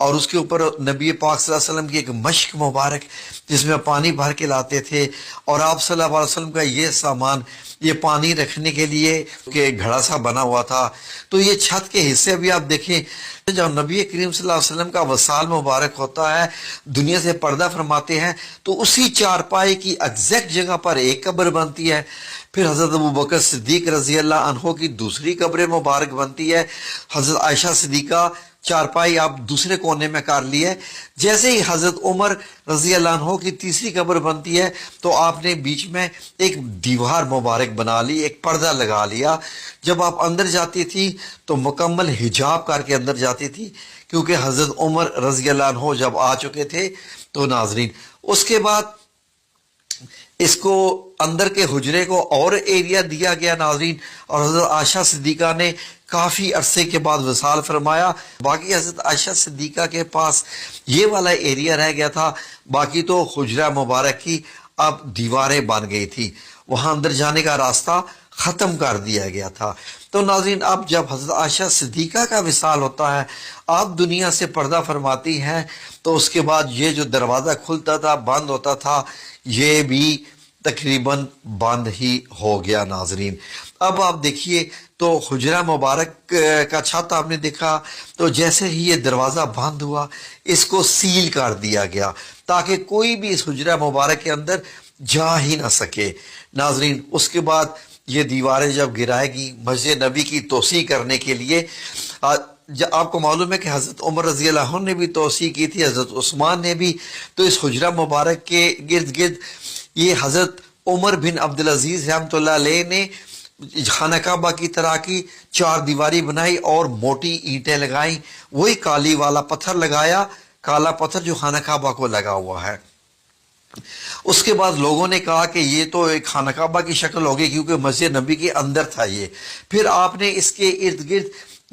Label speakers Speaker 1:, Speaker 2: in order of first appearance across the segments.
Speaker 1: اور اس کے اوپر نبی پاک صلی اللہ علیہ وسلم کی ایک مشک مبارک جس میں پانی بھر کے لاتے تھے، اور آپ صلی اللہ علیہ وسلم کا یہ سامان، یہ پانی رکھنے کے لیے کہ گھڑا سا بنا ہوا تھا۔ تو یہ چھت کے حصے بھی آپ دیکھیں، جب نبی کریم صلی اللہ علیہ وسلم کا وصال مبارک ہوتا ہے، دنیا سے پردہ فرماتے ہیں، تو اسی چارپائی کی ایگزیکٹ جگہ پر ایک قبر بنتی ہے، پھر حضرت ابوبکر صدیق رضی اللہ عنہ کی دوسری قبر مبارک بنتی ہے، حضرت عائشہ صدیقہ چارپائی آپ دوسرے کونے میں کر لی ہے، جیسے ہی حضرت عمر رضی اللہ عنہ کی تیسری قبر بنتی ہے تو آپ نے بیچ میں ایک دیوار مبارک بنا لی، ایک پردہ لگا لیا۔ جب آپ اندر جاتی تھی تو مکمل حجاب کر کے اندر جاتی تھی، کیونکہ حضرت عمر رضی اللہ عنہ جب آ چکے تھے۔ تو ناظرین، اس کے بعد اس کو اندر کے حجرے کو اور ایریا دیا گیا ناظرین، اور حضرت عائشہ صدیقہ نے کافی عرصے کے بعد وصال فرمایا۔ باقی حضرت عائشہ صدیقہ کے پاس یہ والا ایریا رہ گیا تھا، باقی تو حجرہ مبارک کی اب دیواریں بن گئی تھی، وہاں اندر جانے کا راستہ ختم کر دیا گیا تھا۔ تو ناظرین، اب جب حضرت عائشہ صدیقہ کا وصال ہوتا ہے، آپ دنیا سے پردہ فرماتی ہیں، تو اس کے بعد یہ جو دروازہ کھلتا تھا بند ہوتا تھا، یہ بھی تقریباً بند ہی ہو گیا ناظرین۔ اب آپ دیکھیے تو حجرہ مبارک کا چھت آپ نے دیکھا، تو جیسے ہی یہ دروازہ بند ہوا، اس کو سیل کر دیا گیا تاکہ کوئی بھی اس حجرہ مبارک کے اندر جا ہی نہ سکے ناظرین۔ اس کے بعد یہ دیواریں جب گرائے گی مسجد نبی کی توسیع کرنے کے لیے، آپ کو معلوم ہے کہ حضرت عمر رضی اللہ عنہ نے بھی توسیع کی تھی، حضرت عثمان نے بھی، تو اس حجرہ مبارک کے گرد گرد یہ حضرت عمر بن عبدالعزیز رحمۃ اللہ علیہ نے خانہ کعبہ کی طرح کی چار دیواری بنائی اور موٹی اینٹیں لگائیں، وہی کالی والا پتھر لگایا، کالا پتھر جو خانہ کعبہ کو لگا ہوا ہے۔ اس کے بعد لوگوں نے کہا کہ یہ تو ایک خانہ کعبہ کی شکل ہوگی، کیونکہ مسجد نبی کے اندر تھا یہ۔ پھر آپ نے اس کے ارد گرد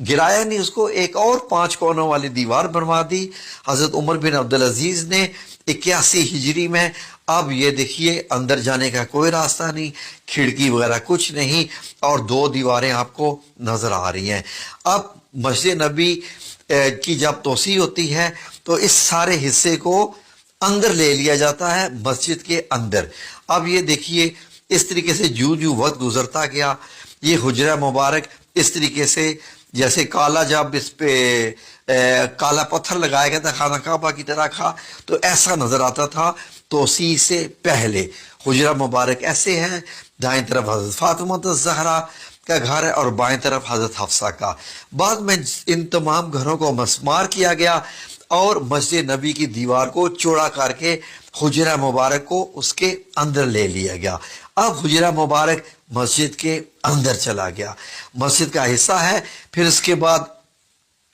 Speaker 1: گرایا نہیں، اس کو ایک اور 5 کونوں والی دیوار بنوا دی حضرت عمر بن عبدالعزیز نے 81 ہجری میں۔ اب یہ دیکھیے اندر جانے کا کوئی راستہ نہیں، کھڑکی وغیرہ کچھ نہیں، اور 2 دیواریں آپ کو نظر آ رہی ہیں۔ اب مسجد نبی کی جب توسیع ہوتی ہے تو اس سارے حصے کو اندر لے لیا جاتا ہے، مسجد کے اندر۔ اب یہ دیکھیے اس طریقے سے جو وقت گزرتا گیا، یہ حجرہ مبارک اس طریقے سے جیسے کالا، جب اس پہ کالا پتھر لگایا گیا تھا خانہ کعبہ کی طرح کا، تو ایسا نظر آتا تھا توسیع سے پہلے۔ حجرہ مبارک ایسے ہے، دائیں طرف حضرت فاطمہ الزہرا کا گھر ہے اور بائیں طرف حضرت حفصہ کا۔ بعد میں ان تمام گھروں کو مسمار کیا گیا اور مسجد نبی کی دیوار کو چوڑا کر کے حجرہ مبارک کو اس کے اندر لے لیا گیا۔ اب حجرہ مبارک مسجد کے اندر چلا گیا، مسجد کا حصہ ہے۔ پھر اس کے بعد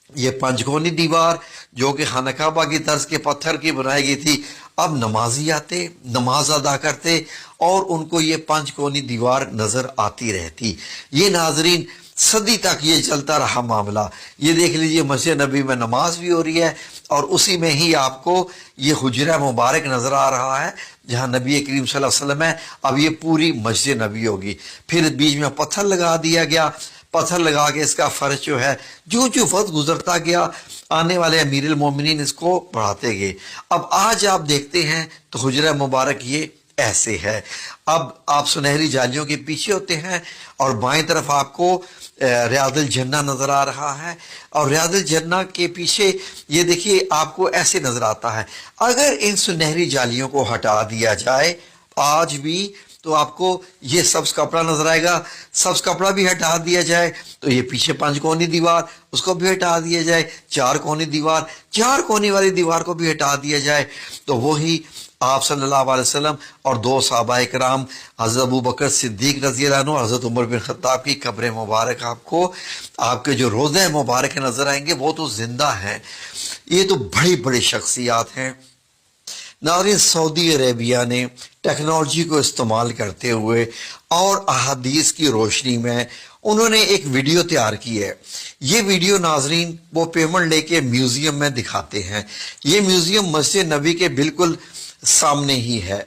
Speaker 1: یہ 5 کونی دیوار جو کہ خانہ کعبہ کی طرز کے پتھر کی بنائی گئی تھی، اب نمازی آتے، نماز ادا کرتے اور ان کو یہ 5 کونی دیوار نظر آتی رہتی۔ یہ ناظرین صدی تک یہ چلتا رہا معاملہ۔ یہ دیکھ لیجئے مسجد نبی میں نماز بھی ہو رہی ہے اور اسی میں ہی آپ کو یہ حجرہ مبارک نظر آ رہا ہے جہاں نبی کریم صلی اللہ علیہ وسلم ہے۔ اب یہ پوری مسجد نبی ہوگی۔ پھر بیچ میں پتھر لگا دیا گیا، پتھر لگا کے اس کا فرش جو ہے جو وقت گزرتا گیا، آنے والے امیر المومنین اس کو بڑھاتے گئے۔ اب آج آپ دیکھتے ہیں تو حجرہ مبارک یہ ایسے ہے۔ اب آپ سنہری جالیوں کے پیچھے ہوتے ہیں اور بائیں طرف آپ کو ریاض الجنہ نظر آ رہا ہے، اور ریاض الجنہ کے پیچھے یہ دیکھیے آپ کو ایسے نظر آتا ہے۔ اگر ان سنہری جالیوں کو ہٹا دیا جائے آج بھی تو آپ کو یہ سبز کپڑا نظر آئے گا، سبز کپڑا بھی ہٹا دیا جائے تو یہ پیچھے 5 کونی دیوار اس کو بھی ہٹا دیا جائے، 4 کونی دیوار، 4 کونی والی دیوار کو بھی ہٹا دیا جائے، تو وہی آپ صلی اللہ علیہ وسلم اور 2 صحابہ کرام حضرت ابوبکر صدیق رضی اللہ عنہ، حضرت عمر بن خطاب کی قبر مبارک آپ کو آپ کے جو روضہ مبارک نظر آئیں گے، وہ تو زندہ ہیں۔ یہ تو بڑی بڑی شخصیات ہیں ناظرین۔ سعودی عربیہ نے ٹیکنالوجی کو استعمال کرتے ہوئے اور احادیث کی روشنی میں انہوں نے ایک ویڈیو تیار کی ہے۔ یہ ویڈیو ناظرین وہ پیمنٹ لے کے میوزیم میں دکھاتے ہیں۔ یہ میوزیم مسجد نبی کے بالکل سامنے ہی ہے۔